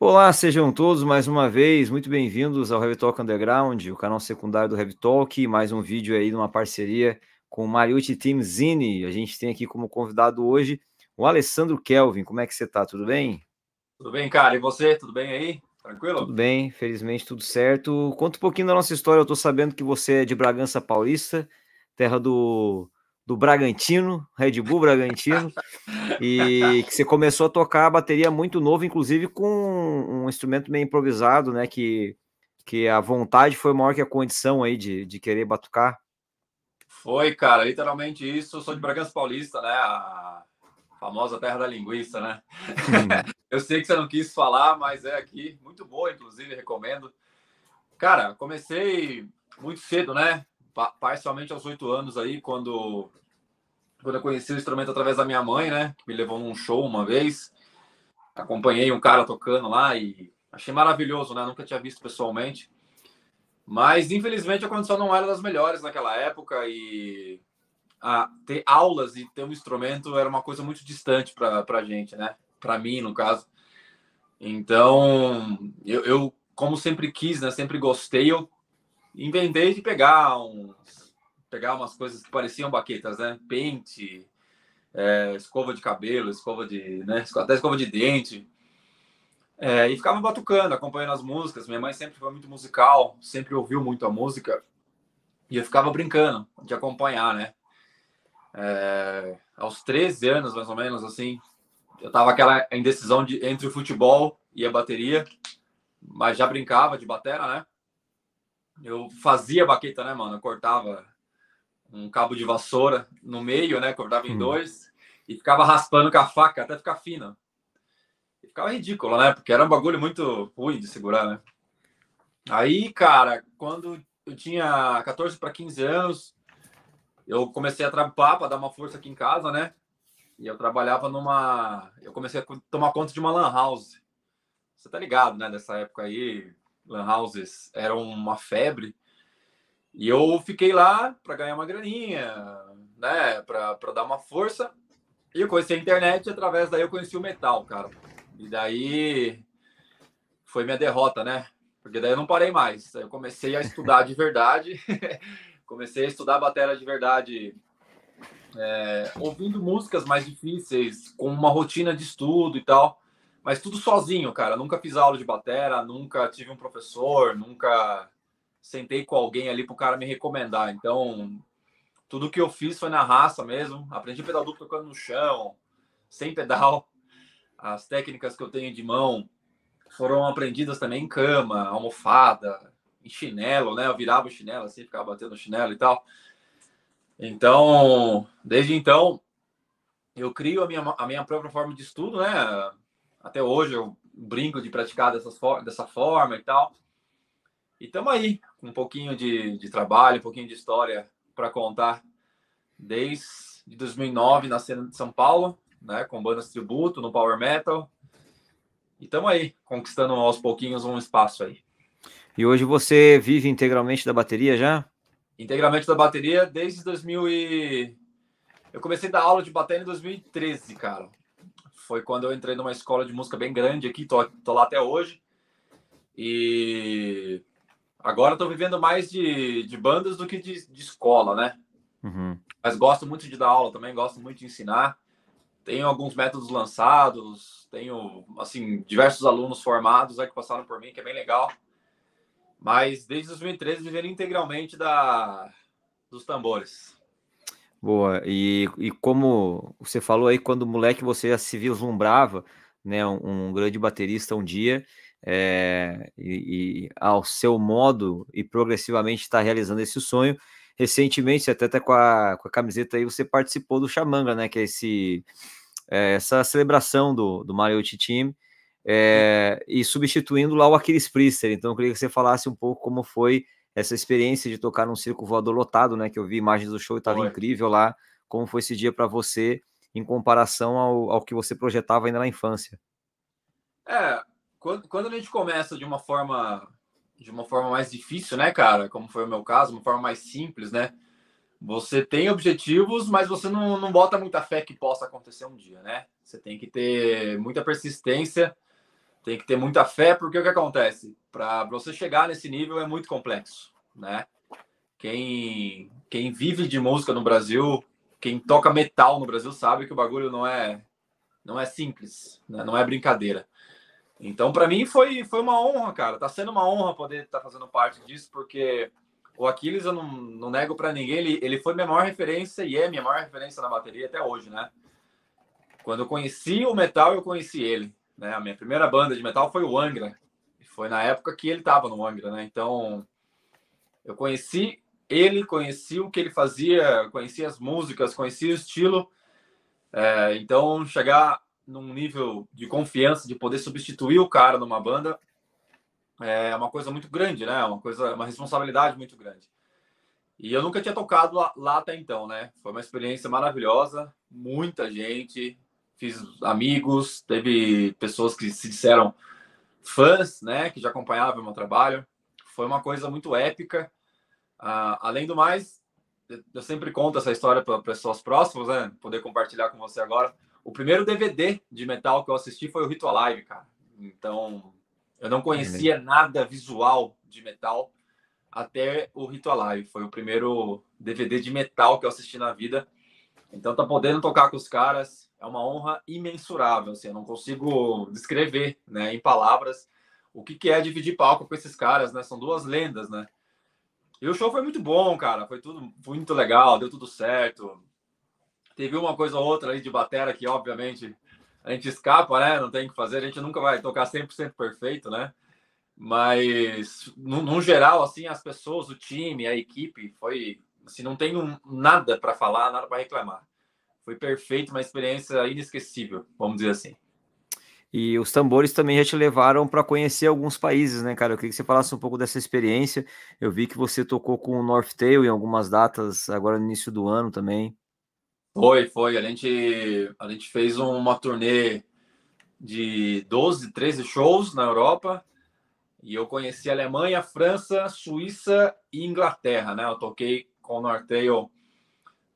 Olá, sejam todos mais uma vez muito bem-vindos ao Heavy Talk Underground, o canal secundário do Heavy Talk, mais um vídeo aí de uma parceria com o Mariucci Team Zine. A gente tem aqui como convidado hoje o Alessandro Kelvin. Como é que você tá? Tudo bem? Tudo bem, cara? E você? Tudo bem aí? Tranquilo? Tudo bem, felizmente tudo certo. Conta um pouquinho da nossa história. Eu tô sabendo que você é de Bragança Paulista, terra do Bragantino, Red Bull Bragantino. E que você começou a tocar a bateria muito novo, inclusive com um instrumento meio improvisado, né? Que a vontade foi maior que a condição aí de querer batucar. Foi, cara, literalmente isso. Eu sou de Bragança Paulista, né? A famosa terra da linguiça, né? Eu sei que você não quis falar, mas é aqui. Muito boa, inclusive, recomendo. Cara, comecei muito cedo, né? Parcialmente aos 8 anos aí, quando eu conheci o instrumento através da minha mãe, né? Que me levou num show uma vez. Acompanhei um cara tocando lá e achei maravilhoso, né? Nunca tinha visto pessoalmente. Mas, infelizmente, a condição não era das melhores naquela época e ter aulas e ter um instrumento era uma coisa muito distante para a gente, né? Para mim, no caso. Então, eu, como sempre quis, né? Sempre gostei, eu inventei de pegar umas coisas que pareciam baquetas, né? Pente, escova de cabelo, né? Até escova de dente. E ficava batucando, acompanhando as músicas. Minha mãe sempre foi muito musical, sempre ouviu muito a música. E eu ficava brincando de acompanhar, né? Aos 13 anos, mais ou menos, assim, eu tava aquela indecisão entre o futebol e a bateria, mas já brincava de batera, né? Eu fazia baqueta, né, mano? Eu cortava um cabo de vassoura no meio, né? Cortava em dois e ficava raspando com a faca até ficar fina. E ficava ridículo, né? Porque era um bagulho muito ruim de segurar, né? Aí, cara, quando eu tinha 14 para 15 anos, eu comecei a trampar para dar uma força aqui em casa, né? E eu trabalhava numa. Eu comecei a tomar conta de uma lan house. Você tá ligado, né? Nessa época aí, lan houses eram uma febre. E eu fiquei lá para ganhar uma graninha, né? Para dar uma força. E eu conheci a internet, através daí eu conheci o metal, cara. E daí foi minha derrota, né? Porque daí eu não parei mais. Eu comecei a estudar de verdade. Comecei a estudar bateria de verdade, ouvindo músicas mais difíceis, com uma rotina de estudo e tal, mas tudo sozinho, cara. Nunca fiz aula de batera, nunca tive um professor, nunca sentei com alguém ali pro cara me recomendar. Então, tudo que eu fiz foi na raça mesmo. Aprendi pedal duplo tocando no chão, sem pedal. As técnicas que eu tenho de mão foram aprendidas também em cama, almofada, em chinelo, né? Eu virava o chinelo assim, ficava batendo o chinelo e tal. Então, desde então, eu crio a minha própria forma de estudo, né? Até hoje eu brinco de praticar dessa forma e tal. E estamos aí, com um pouquinho de trabalho, um pouquinho de história para contar. Desde 2009, na cena de São Paulo, né? Com bandas tributo, no Power Metal. E estamos aí, conquistando aos pouquinhos um espaço aí. E hoje você vive integralmente da bateria já? Integralmente da bateria desde 2000 e... Eu comecei a dar aula de bateria em 2013, cara. Foi quando eu entrei numa escola de música bem grande aqui, tô lá até hoje. E agora estou vivendo mais de bandas do que de escola, né? Uhum. Mas gosto muito de dar aula também, gosto muito de ensinar. Tenho alguns métodos lançados, tenho, assim, diversos alunos formados que passaram por mim, que é bem legal. Mas desde 2013 vivendo integralmente dos tambores. Boa. E como você falou aí, quando moleque você já se vislumbrava, né, um grande baterista um dia, e ao seu modo e progressivamente está realizando esse sonho. Recentemente, você até tá com a camiseta aí, você participou do Xamanga, né, que é essa celebração do Mariucci Team, e substituindo lá o Aquiles Priester. Então, eu queria que você falasse um pouco como foi essa experiência de tocar num circo voador lotado, né? Que eu vi imagens do show e estava incrível lá. Como foi esse dia para você em comparação ao que você projetava ainda na infância? Quando a gente começa de uma forma mais difícil, né, cara? Como foi o meu caso, uma forma mais simples, né? Você tem objetivos, mas você não bota muita fé que possa acontecer um dia, né? Você tem que ter muita persistência tem que ter muita fé, porque o que acontece? Para você chegar nesse nível é muito complexo, né? Quem vive de música no Brasil, quem toca metal no Brasil sabe que o bagulho não é simples, né? Não é brincadeira. Então, para mim, foi uma honra, cara. Tá sendo uma honra poder estar fazendo parte disso, porque o Aquiles, eu não nego para ninguém, ele foi minha maior referência e é minha maior referência na bateria até hoje, né? Quando eu conheci o metal, eu conheci ele, né? A minha primeira banda de metal foi o Angra. Foi na época que ele tava no Angra, né? Então, eu conheci ele, conheci o que ele fazia, conheci as músicas, conheci o estilo. Então, chegar num nível de confiança, de poder substituir o cara numa banda, é uma coisa muito grande, né? Uma responsabilidade muito grande. E eu nunca tinha tocado lá até então, né? Foi uma experiência maravilhosa, muita gente, fiz amigos, teve pessoas que se disseram fãs, né? Que já acompanhavam o meu trabalho. Foi uma coisa muito épica. Além do mais, eu sempre conto essa história para pessoas próximas, né? Poder compartilhar com você agora. O primeiro DVD de metal que eu assisti foi o Ritual Live, cara. Então, eu não conhecia nada visual de metal até o Ritual Live. Foi o primeiro DVD de metal que eu assisti na vida. Então, tá podendo tocar com os caras é uma honra imensurável. Assim, eu não consigo descrever, né, em palavras o que é dividir palco com esses caras, né? São duas lendas, né? E o show foi muito bom, cara. Foi tudo muito legal, deu tudo certo. Teve uma coisa ou outra aí de batera que, obviamente, a gente escapa, né? Não tem o que fazer. A gente nunca vai tocar 100% perfeito, né? Mas, no geral, assim, as pessoas, o time, a equipe, foi... Assim, não tenho nada para falar, nada para reclamar. Foi perfeito, uma experiência inesquecível, vamos dizer assim. E os tambores também já te levaram para conhecer alguns países, né, cara? Eu queria que você falasse um pouco dessa experiência. Eu vi que você tocou com o Northtail em algumas datas, agora no início do ano também. Foi. A gente fez uma turnê de 12, 13 shows na Europa. E eu conheci a Alemanha, França, Suíça e Inglaterra, né? Eu toquei com o Northtail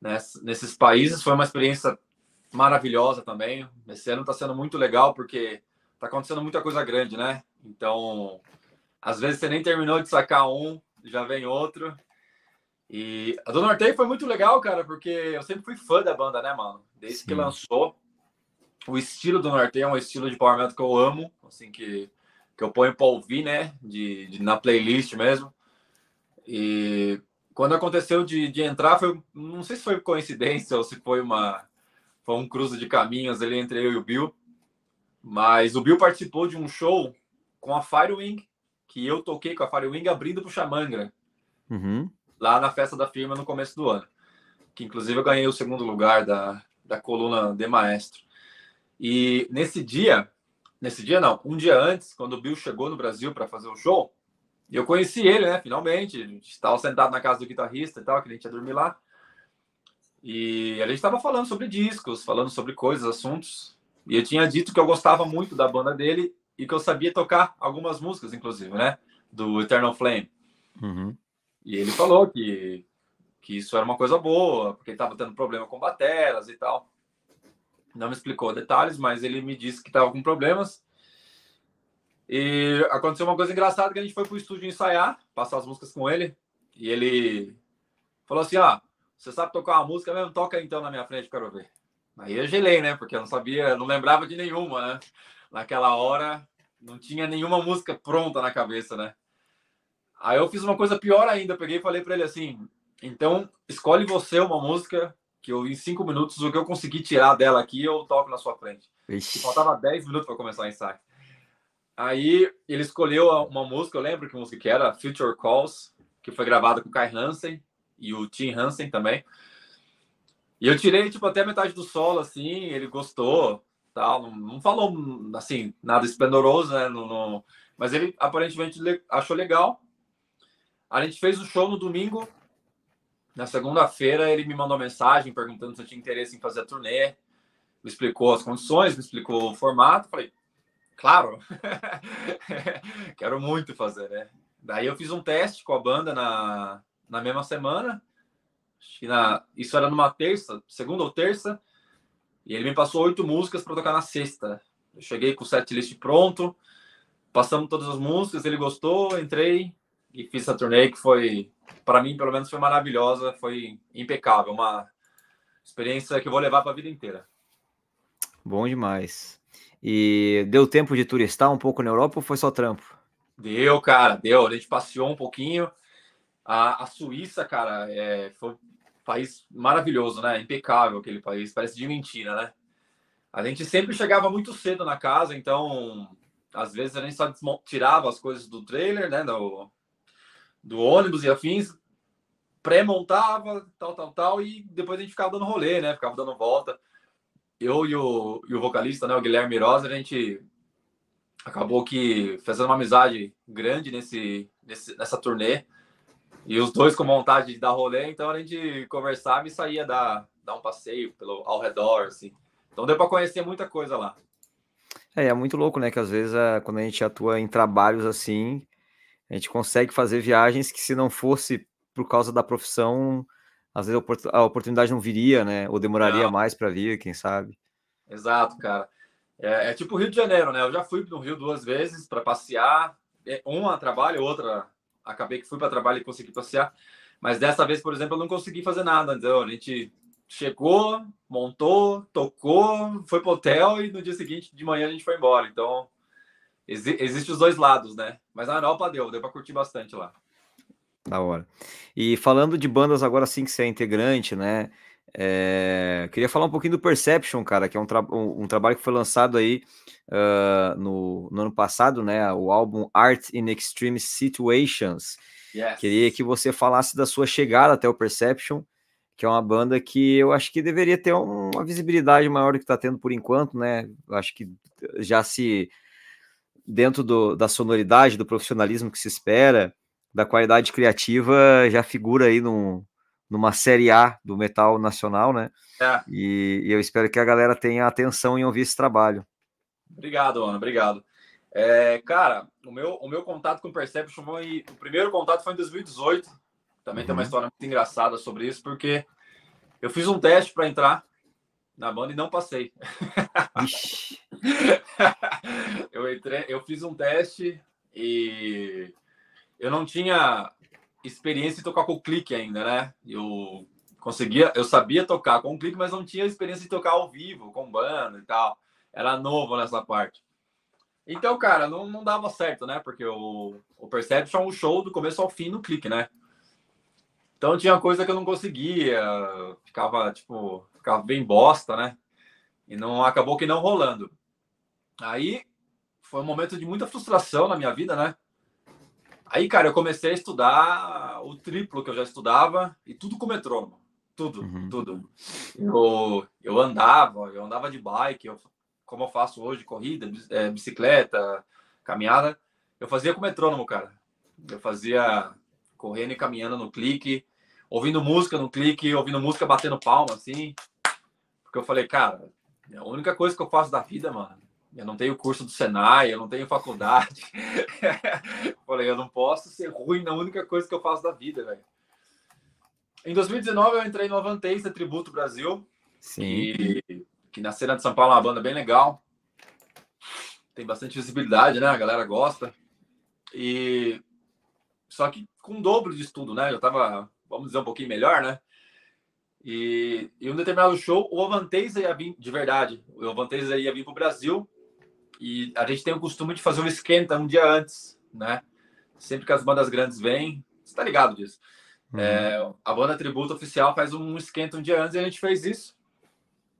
nesses países. Foi uma experiência maravilhosa também. Esse ano está sendo muito legal porque está acontecendo muita coisa grande, né? Então, às vezes você nem terminou de sacar um, já vem outro. E a do Northtail foi muito legal, cara, porque eu sempre fui fã da banda, né, mano? Desde que lançou. O estilo do Northtail é um estilo de power metal que eu amo, assim, que eu ponho para ouvir, né? Na playlist mesmo. E quando aconteceu de entrar, não sei se foi coincidência ou se foi um cruze de caminhos ali entre eu e o Bill. Mas o Bill participou de um show com a Firewing, que eu toquei com a Firewing abrindo pro Xamangra, lá na festa da firma no começo do ano. Que inclusive eu ganhei o segundo lugar da coluna de maestro. E nesse dia não, um dia antes, quando o Bill chegou no Brasil para fazer o show, eu conheci ele, né? Finalmente, a gente estava sentado na casa do guitarrista e tal, que a gente ia dormir lá. E a gente estava falando sobre discos, falando sobre coisas, assuntos. E eu tinha dito que eu gostava muito da banda dele e que eu sabia tocar algumas músicas, inclusive, né? Do Eternal Flame. E ele falou que isso era uma coisa boa, porque ele estava tendo problema com bateras e tal. Não me explicou detalhes, mas ele me disse que estava com problemas. E aconteceu uma coisa engraçada, que a gente foi pro estúdio ensaiar, passar as músicas com ele. E ele falou assim, você sabe tocar uma música mesmo? Toca então na minha frente, quero ver. Aí eu gelei, né? Porque eu não sabia, não lembrava de nenhuma, né? Naquela hora, não tinha nenhuma música pronta na cabeça, né? Aí eu fiz uma coisa pior ainda, eu peguei e falei para ele assim, então escolhe você uma música que eu, em 5 minutos, o que eu conseguir tirar dela aqui, eu toco na sua frente. E faltava 10 minutos para começar o ensaio. Aí ele escolheu uma música, eu lembro que música que era, Future Calls, que foi gravada com o Kai Hansen e o Tim Hansen também. E eu tirei, tipo, até a metade do solo, assim, ele gostou, tal, não falou, assim, nada esplendoroso, né, mas ele aparentemente achou legal. A gente fez o show no domingo, na segunda-feira ele me mandou mensagem perguntando se eu tinha interesse em fazer a turnê, me explicou as condições, me explicou o formato, falei, claro, quero muito fazer, né. Daí eu fiz um teste com a banda na mesma semana, acho que isso era numa terça, segunda ou terça, e ele me passou 8 músicas para tocar na sexta. Eu cheguei com o setlist pronto, passamos todas as músicas, ele gostou, entrei e fiz essa turnê que foi, para mim, pelo menos, foi maravilhosa, foi impecável, uma experiência que eu vou levar para a vida inteira. Bom demais. E deu tempo de turistar um pouco na Europa ou foi só trampo? Deu, cara, deu. A gente passeou um pouquinho. A Suíça, cara, foi um país maravilhoso, né? Impecável aquele país, parece de mentira, né? A gente sempre chegava muito cedo na casa, então às vezes a gente só tirava as coisas do trailer, né? Do ônibus e afins, pré-montava, tal, e depois a gente ficava dando rolê, né? Ficava dando volta. Eu e o vocalista, né? O Guilherme Rosa, a gente acabou que fazendo uma amizade grande nessa turnê. E os dois com vontade de dar rolê, então a gente conversava e saía dar um passeio ao redor, assim. Então deu para conhecer muita coisa lá. É muito louco, né? Que às vezes quando a gente atua em trabalhos assim, a gente consegue fazer viagens que se não fosse por causa da profissão, às vezes a oportunidade não viria, né? Ou demoraria Não, mais para vir, quem sabe. exato, cara. É tipo o Rio de Janeiro, né? Eu já fui no Rio 2 vezes para passear. Uma a trabalho, outra acabei que fui para trabalho e consegui passear. Mas dessa vez, por exemplo, eu não consegui fazer nada. Então a gente chegou, montou, tocou, foi pro hotel e no dia seguinte de manhã a gente foi embora. Então existe os dois lados, né? Mas na Europa deu para curtir bastante lá. Da hora. E falando de bandas agora sim que você é integrante, né? Queria falar um pouquinho do Perception, cara, que é um trabalho que foi lançado aí no ano passado, né? O álbum Art in Extreme Situations. Yes. Queria que você falasse da sua chegada até o Perception, que é uma banda que eu acho que deveria ter uma visibilidade maior do que está tendo por enquanto, né? Eu acho que já dentro da sonoridade, do profissionalismo que se espera, da qualidade criativa, já figura aí numa série A do metal nacional, né? E eu espero que a galera tenha atenção em ouvir esse trabalho. Obrigado, Ana, obrigado. Cara, o meu contato com o Perception o primeiro contato foi em 2018. Também tem uma história muito engraçada sobre isso, porque eu fiz um teste para entrar na banda e não passei. Eu fiz um teste e eu não tinha experiência em tocar com o clique ainda, né? Eu sabia tocar com o clique, mas não tinha experiência em tocar ao vivo, com banda e tal. Era novo nessa parte. Então, cara, não dava certo, né? Porque o Perception é um show do começo ao fim no clique, né? Então tinha coisa que eu não conseguia, ficava bem bosta, né? E não acabou que não rolando. Aí foi um momento de muita frustração na minha vida, né? Aí, cara, eu comecei a estudar o triplo que eu já estudava e tudo com metrônomo. Tudo. Eu andava de bike, como eu faço hoje, corrida, bicicleta, caminhada. Eu fazia com metrônomo, cara. Eu fazia correndo e caminhando no clique, ouvindo música no clique, ouvindo música batendo palma, assim. Porque eu falei, cara, é a única coisa que eu faço da vida, mano. Eu não tenho curso do Senai, eu não tenho faculdade. Falei, eu não posso ser ruim na única coisa que eu faço da vida, velho. Em 2019 eu entrei no Avantasia Tributo Brasil. Sim. Que na cena de São Paulo é uma banda bem legal. Tem bastante visibilidade, né? A galera gosta. Só que com o dobro de estudo, né? Eu tava, vamos dizer, um pouquinho melhor, né? E em um determinado show, o Avantasia ia vir, de verdade, o Avantasia ia vir pro Brasil e a gente tem o costume de fazer um esquenta um dia antes, né? Sempre que as bandas grandes vêm, você tá ligado disso. A banda Tributo Oficial faz um esquenta um dia antes e a gente fez isso.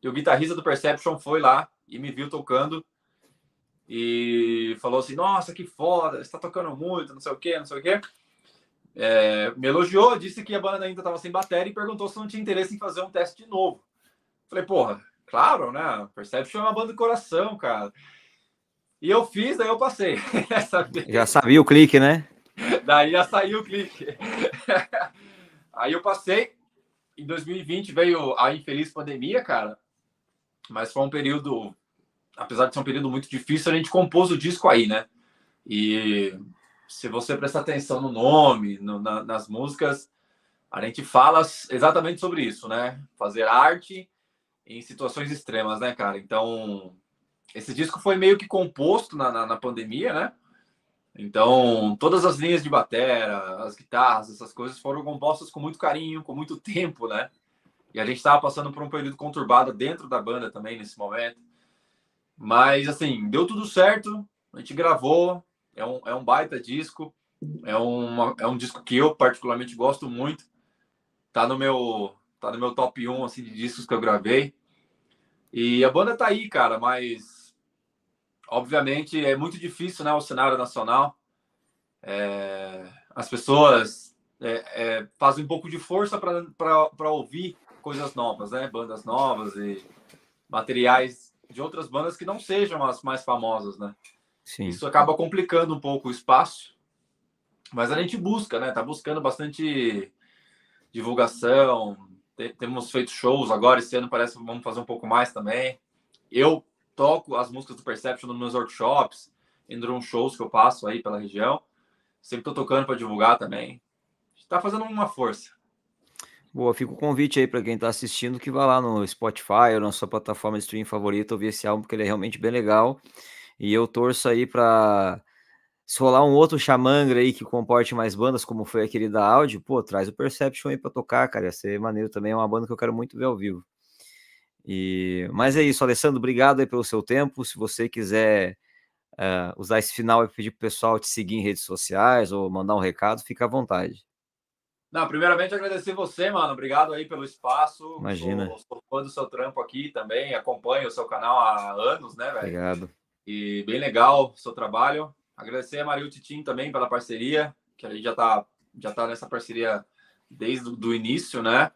E o guitarrista do Perception foi lá e me viu tocando e falou assim, nossa, que foda, você tá tocando muito, não sei o quê, não sei o quê. Me elogiou, disse que a banda ainda estava sem bateria e perguntou se não tinha interesse em fazer um teste de novo. Falei, porra, claro, né? Perception é uma banda de coração, cara. E eu fiz, daí eu passei. Já sabia o clique, né? Daí já saiu o clique. Aí eu passei. Em 2020 veio a infeliz pandemia, cara. Mas foi um período, apesar de ser um período muito difícil, a gente compôs o disco aí, né? E se você prestar atenção no nome, nas músicas, a gente fala exatamente sobre isso, né? Fazer arte em situações extremas, né, cara? Então, esse disco foi meio que composto na pandemia, né? Então, todas as linhas de batera, as guitarras, essas coisas foram compostas com muito carinho, com muito tempo, né? E a gente estava passando por um período conturbado dentro da banda também nesse momento. Mas, assim, deu tudo certo, a gente gravou, é um baita disco, é um disco que eu particularmente gosto muito, tá no meu top 1 assim, de discos que eu gravei. E a banda tá aí, cara, mas obviamente é muito difícil, né, o cenário nacional. As pessoas fazem um pouco de força para ouvir coisas novas, né? Bandas novas e materiais de outras bandas que não sejam as mais famosas, né? Sim. Isso acaba complicando um pouco o espaço, mas a gente busca, né? Tá buscando bastante divulgação. Temos feito shows agora, esse ano parece que vamos fazer um pouco mais também. Eu toco as músicas do Perception nos meus workshops, em drum shows que eu passo aí pela região. Sempre tô tocando para divulgar também. Tá fazendo uma força. Boa, fica o convite aí para quem está assistindo que vá lá no Spotify ou na sua plataforma de streaming favorita ouvir esse álbum, porque ele é realmente bem legal. E eu torço aí para se rolar um outro Xamanga aí que comporte mais bandas, como foi aquele da Áudio, pô, traz o Perception aí para tocar, cara, ia ser maneiro também, é uma banda que eu quero muito ver ao vivo. Mas é isso, Alessandro, obrigado aí pelo seu tempo. Se você quiser usar esse final e pedir pro pessoal te seguir em redes sociais ou mandar um recado, fica à vontade. Não, primeiramente agradecer você, mano. Obrigado aí pelo espaço. Imagina. Sou fã do seu trampo aqui também. Acompanho o seu canal há anos, né, velho? Obrigado. E bem legal o seu trabalho. Agradecer a Maria Titim também pela parceria, que a gente já tá nessa parceria desde o início, né?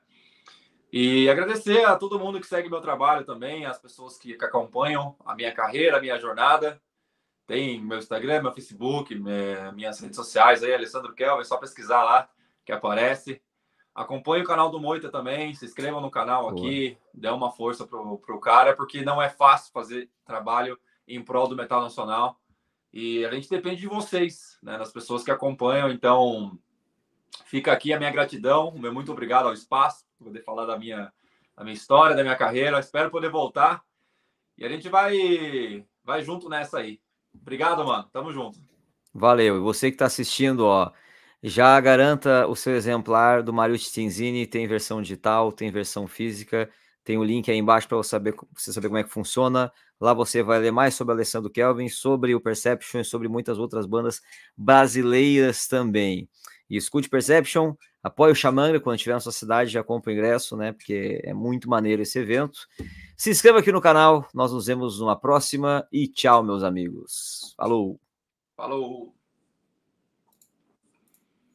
E agradecer a todo mundo que segue meu trabalho também, as pessoas que acompanham a minha carreira, a minha jornada. Tem meu Instagram, meu Facebook, minhas redes sociais aí, Alessandro Kelvin, é só pesquisar lá que aparece. Acompanhe o canal do Moita também, se inscrevam no canal aqui, dê uma força pro cara, porque não é fácil fazer trabalho em prol do metal nacional. E a gente depende de vocês, né, das pessoas que acompanham. Então, fica aqui a minha gratidão, o meu muito obrigado ao espaço, por poder falar da minha história, da minha carreira. Espero poder voltar. E a gente vai junto nessa aí. Obrigado, mano. Tamo junto. Valeu. E você que está assistindo, ó, já garanta o seu exemplar do Mariucci Tinzini. Tem versão digital, tem versão física. Tem o link aí embaixo para você saber como é que funciona. Lá você vai ler mais sobre Alessandro Kelvin, sobre o Perception e sobre muitas outras bandas brasileiras também. E escute Perception, apoie o Xamanga quando estiver na sua cidade, já compra o ingresso, né? Porque é muito maneiro esse evento. Se inscreva aqui no canal, nós nos vemos numa próxima e tchau, meus amigos. Falou! Falou!